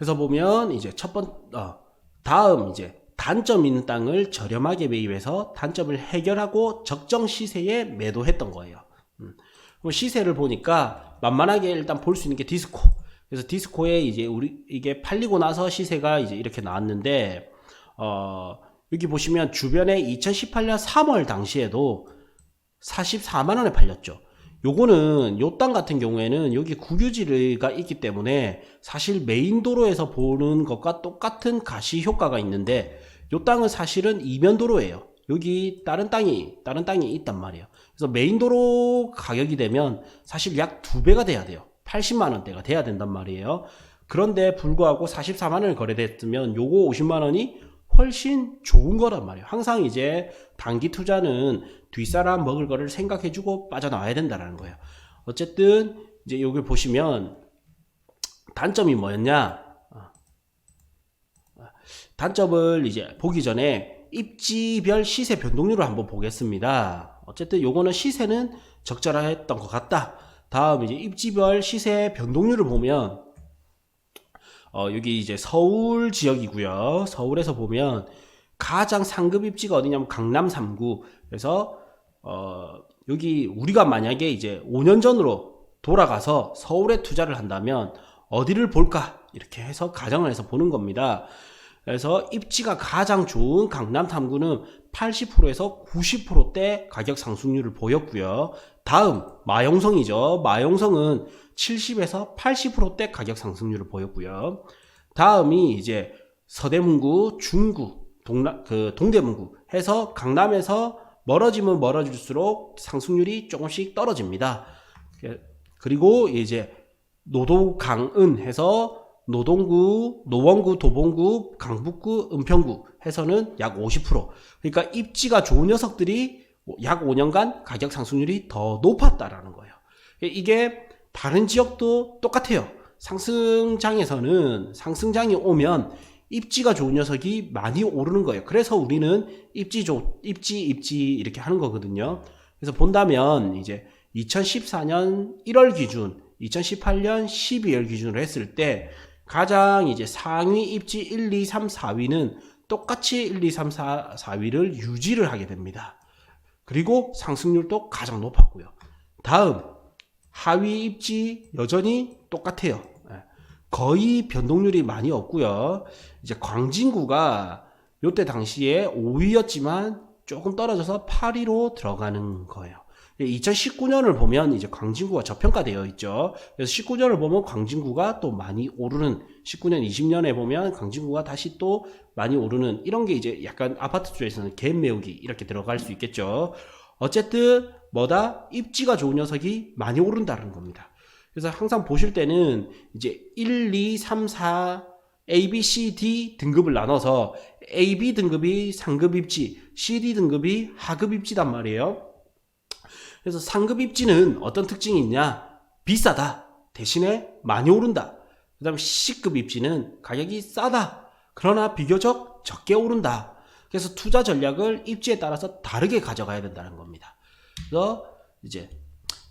그래서 보면 이제 다음 이제 단점 있는 땅을 저렴하게 매입해서 단점을 해결하고 적정 시세에 매도했던 거예요. 그럼 시세를 보니까 만만하게 일단 볼 수 있는 게 디스코. 그래서 디스코에 이제 이게 팔리고 나서 시세가 이제 이렇게 나왔는데, 여기 보시면 주변에 2018년 3월 당시에도 44만원에 팔렸죠. 요거는 요 땅 같은 경우에는 여기 국유지가 있기 때문에 사실 메인 도로에서 보는 것과 똑같은 가시 효과가 있는데, 요 땅은 사실은 이면 도로예요. 여기 다른 땅이 있단 말이에요. 그래서 메인 도로 가격이 되면 사실 약 2배가 돼야 돼요. 80만원대가 돼야 된단 말이에요. 그런데 불구하고 44만원을 거래됐으면 요거 50만원이 훨씬 좋은 거란 말이에요. 항상 이제 단기 투자는 뒷사람 먹을 거를 생각해주고 빠져나와야 된다는 거예요. 어쨌든 이제 여기 보시면 단점이 뭐였냐? 단점을 이제 보기 전에 입지별 시세 변동률을 한번 보겠습니다. 어쨌든 요거는 시세는 적절했던 것 같다. 다음 이제 입지별 시세 변동률을 보면 여기 이제 서울 지역이고요. 서울에서 보면 가장 상급 입지가 어디냐면 강남 3구. 그래서 여기 우리가 만약에 이제 5년 전으로 돌아가서 서울에 투자를 한다면 어디를 볼까? 이렇게 해서 가정을 해서 보는 겁니다. 그래서 입지가 가장 좋은 강남 3구는 80%에서 90%대 가격 상승률을 보였고요. 다음 마용성이죠. 마용성은 70에서 80%대 가격 상승률을 보였고요. 다음이 이제 서대문구, 중구, 동대문구 해서 강남에서 멀어지면 멀어질수록 상승률이 조금씩 떨어집니다. 그리고 이제 노도강은 해서 노동구, 노원구, 도봉구, 강북구, 은평구 해서는 약 50%. 그러니까 입지가 좋은 녀석들이 약 5년간 가격 상승률이 더 높았다라는 거예요. 이게 다른 지역도 똑같아요. 상승장에서는 상승장이 오면 입지가 좋은 녀석이 많이 오르는 거예요. 그래서 우리는 입지 이렇게 하는 거거든요. 그래서 본다면 이제 2014년 1월 기준, 2018년 12월 기준으로 했을 때 가장 이제 상위 입지 1, 2, 3, 4위는 똑같이 1, 2, 3, 4위를 유지를 하게 됩니다. 그리고 상승률도 가장 높았고요. 다음 하위 입지 여전히 똑같아요. 거의 변동률이 많이 없고요. 이제 광진구가 요때 당시에 5위였지만 조금 떨어져서 8위로 들어가는 거예요. 2019년을 보면 이제 광진구가 저평가되어 있죠. 그래서 19년을 보면 광진구가 또 많이 오르는, 19년, 20년에 보면 광진구가 다시 또 많이 오르는, 이런 게 이제 약간 아파트 쪽에서는 갭 메우기 이렇게 들어갈 수 있겠죠. 어쨌든 뭐다? 입지가 좋은 녀석이 많이 오른다는 겁니다. 그래서 항상 보실 때는 이제 1, 2, 3, 4 A, B, C, D 등급을 나눠서 A, B 등급이 상급 입지, C, D 등급이 하급 입지단 말이에요. 그래서 상급 입지는 어떤 특징이 있냐? 비싸다. 대신에 많이 오른다. 그 다음에 C급 입지는 가격이 싸다. 그러나 비교적 적게 오른다. 그래서 투자 전략을 입지에 따라서 다르게 가져가야 된다는 겁니다. 그래서 이제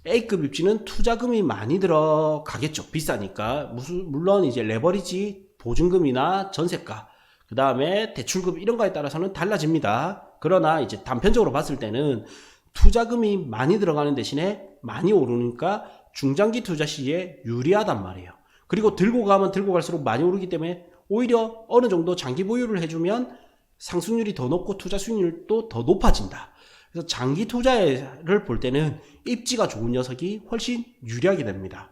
A급 입지는 투자금이 많이 들어가겠죠. 비싸니까. 물론 이제 레버리지, 보증금이나 전세가, 그 다음에 대출금 이런 거에 따라서는 달라집니다. 그러나 이제 단편적으로 봤을 때는 투자금이 많이 들어가는 대신에 많이 오르니까 중장기 투자 시에 유리하단 말이에요. 그리고 들고 가면 들고 갈수록 많이 오르기 때문에 오히려 어느 정도 장기 보유를 해주면 상승률이 더 높고 투자 수익률도 더 높아진다. 그래서 장기 투자를 볼 때는 입지가 좋은 녀석이 훨씬 유리하게 됩니다.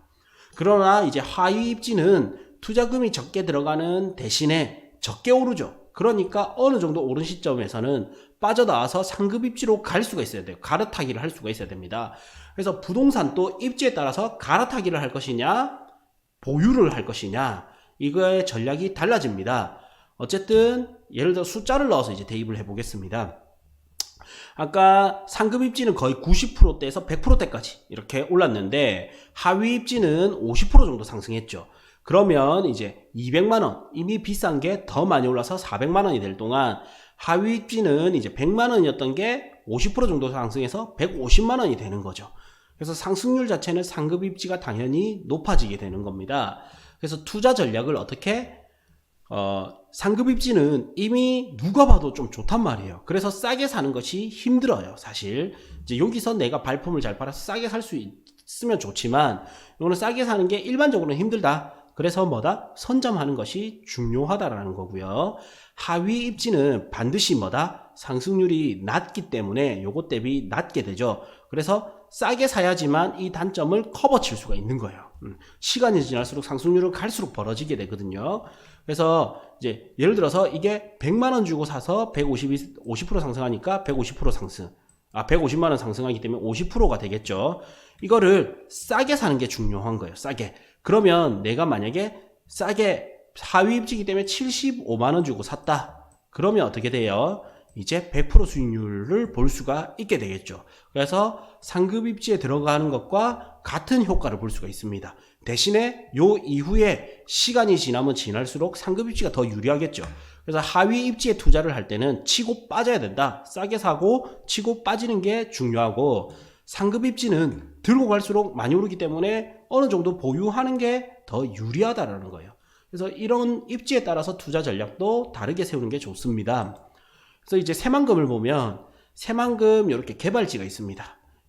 그러나 이제 하위 입지는 투자금이 적게 들어가는 대신에 적게 오르죠. 그러니까 어느 정도 오른 시점에서는 빠져나와서 상급 입지로 갈 수가 있어야 돼요. 갈아타기를 할 수가 있어야 됩니다. 그래서 부동산도 입지에 따라서 갈아타기를 할 것이냐, 보유를 할 것이냐, 이거의 전략이 달라집니다. 어쨌든 예를 들어 숫자를 넣어서 이제 대입을 해보겠습니다. 아까 상급 입지는 거의 90%대에서 100%대까지 이렇게 올랐는데 하위 입지는 50% 정도 상승했죠. 그러면 이제 200만원, 이미 비싼 게 더 많이 올라서 400만원이 될 동안 하위 입지는 이제 100만원이었던 게 50% 정도 상승해서 150만원이 되는 거죠. 그래서 상승률 자체는 상급 입지가 당연히 높아지게 되는 겁니다. 그래서 투자 전략을 어떻게 상급 입지는 이미 누가 봐도 좀 좋단 말이에요. 그래서 싸게 사는 것이 힘들어요, 사실. 이제 여기서 내가 발품을 잘 팔아서 싸게 살 수 있으면 좋지만, 이거는 싸게 사는 게 일반적으로는 힘들다. 그래서 뭐다? 선점하는 것이 중요하다라는 거고요. 하위 입지는 반드시 뭐다? 상승률이 낮기 때문에 요것 대비 낮게 되죠. 그래서 싸게 사야지만 이 단점을 커버 칠 수가 있는 거예요. 시간이 지날수록 상승률은 갈수록 벌어지게 되거든요. 그래서 이제 예를 들어서 이게 100만 원 주고 사서 50% 상승하니까 150% 상승. 150만 원 상승하기 때문에 50%가 되겠죠. 이거를 싸게 사는 게 중요한 거예요. 싸게. 그러면 내가 만약에 싸게 하위 입지이기 때문에 75만 원 주고 샀다. 그러면 어떻게 돼요? 이제 100% 수익률을 볼 수가 있게 되겠죠. 그래서 상급 입지에 들어가는 것과 같은 효과를 볼 수가 있습니다. 대신에 요 이후에 시간이 지나면 지날수록 상급 입지가 더 유리하겠죠. 그래서 하위 입지에 투자를 할 때는 치고 빠져야 된다. 싸게 사고 치고 빠지는 게 중요하고, 상급 입지는 들고 갈수록 많이 오르기 때문에 어느 정도 보유하는 게 더 유리하다라는 거예요. 그래서 이런 입지에 따라서 투자 전략도 다르게 세우는 게 좋습니다. 그래서 이제 새만금을 보면 새만금 이렇게 개발지가 있습니다.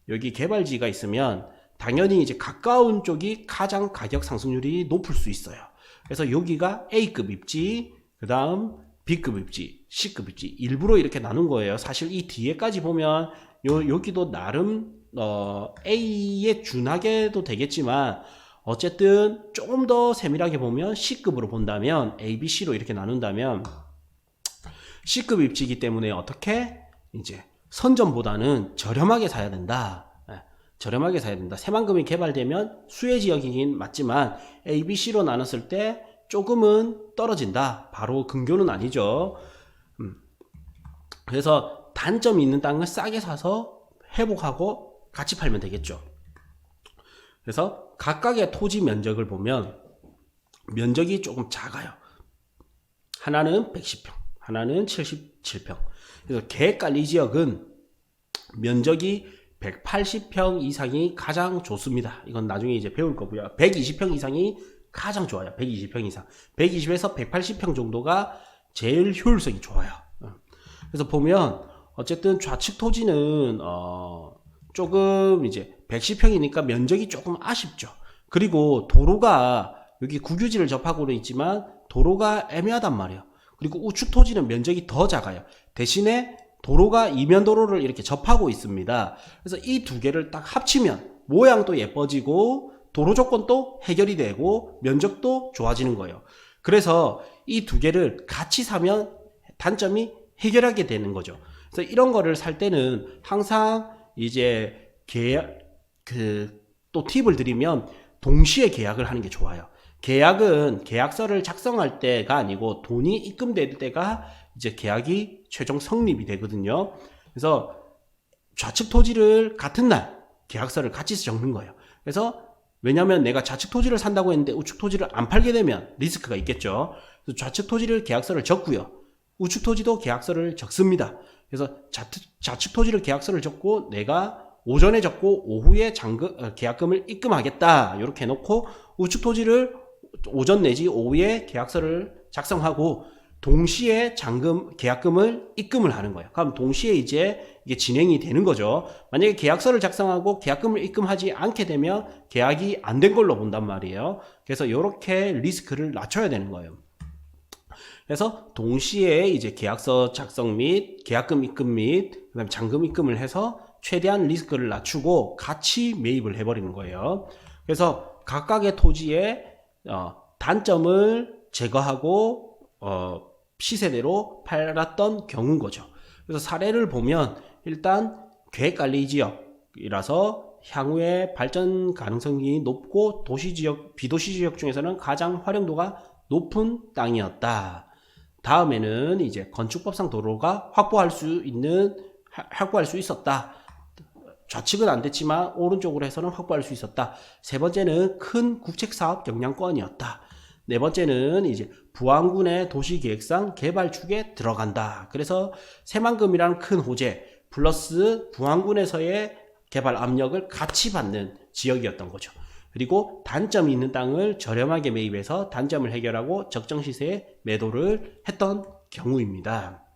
여기 개발지가 있으면 당연히 이제 가까운 쪽이 가장 가격 상승률이 높을 수 있어요. 그래서 여기가 A급 입지, 그 다음 B급 입지, C급 입지 일부러 이렇게 나눈 거예요. 사실 이 뒤에까지 보면 여기도 나름 A에 준하게도 되겠지만 어쨌든 조금 더 세밀하게 보면 C급으로 본다면 A, B, C로 이렇게 나눈다면 C급 입지이기 때문에 어떻게 이제 선점보다는 저렴하게 사야 된다. 저렴하게 사야 된다. 새만금이 개발되면 수혜 지역이긴 맞지만 A, B, C로 나눴을 때 조금은 떨어진다. 바로 근교는 아니죠. 그래서 단점이 있는 땅을 싸게 사서 회복하고 같이 팔면 되겠죠. 그래서 각각의 토지 면적을 보면 면적이 조금 작아요. 하나는 110평, 하나는 77평. 그래서 계획관리 지역은 면적이 180평 이상이 가장 좋습니다. 이건 나중에 이제 배울 거고요. 120평 이상이 가장 좋아요. 120평 이상. 120에서 180평 정도가 제일 효율성이 좋아요. 그래서 보면 어쨌든 좌측 토지는 조금 이제 110평이니까 면적이 조금 아쉽죠. 그리고 도로가 여기 국유지를 접하고는 있지만 도로가 애매하단 말이에요. 그리고 우측 토지는 면적이 더 작아요. 대신에 도로가 이면 도로를 이렇게 접하고 있습니다. 그래서 이 두 개를 딱 합치면 모양도 예뻐지고 도로 조건도 해결이 되고 면적도 좋아지는 거예요. 그래서 이 두 개를 같이 사면 단점이 해결하게 되는 거죠. 그래서 이런 거를 살 때는 항상 이제 또 팁을 드리면 동시에 계약을 하는 게 좋아요. 계약은 계약서를 작성할 때가 아니고 돈이 입금될 때가 이제 계약이 최종 성립이 되거든요. 그래서 좌측 토지를 같은 날 계약서를 같이 적는 거예요. 그래서 왜냐하면 내가 좌측 토지를 산다고 했는데 우측 토지를 안 팔게 되면 리스크가 있겠죠. 그래서 좌측 토지를 계약서를 적고요. 우측 토지도 계약서를 적습니다. 그래서 좌측 토지를 계약서를 적고 내가 오전에 적고 오후에 계약금을 입금하겠다 이렇게 해놓고 우측 토지를 오전 내지 오후에 계약서를 작성하고 동시에 계약금을 입금을 하는 거예요. 그럼 동시에 이제 이게 진행이 되는 거죠. 만약에 계약서를 작성하고 계약금을 입금하지 않게 되면 계약이 안 된 걸로 본단 말이에요. 그래서 이렇게 리스크를 낮춰야 되는 거예요. 그래서 동시에 이제 계약서 작성 및 계약금 입금 및 그다음에 잔금 입금을 해서 최대한 리스크를 낮추고 같이 매입을 해버리는 거예요. 그래서 각각의 토지의 단점을 제거하고 시세대로 팔았던 경우인 거죠. 그래서 사례를 보면 일단 계획관리 지역이라서 향후에 발전 가능성이 높고 도시지역, 비도시 지역 중에서는 가장 활용도가 높은 땅이었다. 다음에는 이제 건축법상 도로가 확보할 수 있었다. 좌측은 안 됐지만 오른쪽으로 해서는 확보할 수 있었다. 세 번째는 큰 국책사업 영향권이었다. 네 번째는 이제 부안군의 도시계획상 개발축에 들어간다. 그래서 새만금이라는 큰 호재 플러스 부안군에서의 개발 압력을 같이 받는 지역이었던 거죠. 그리고 단점이 있는 땅을 저렴하게 매입해서 단점을 해결하고 적정 시세에 매도를 했던 경우입니다.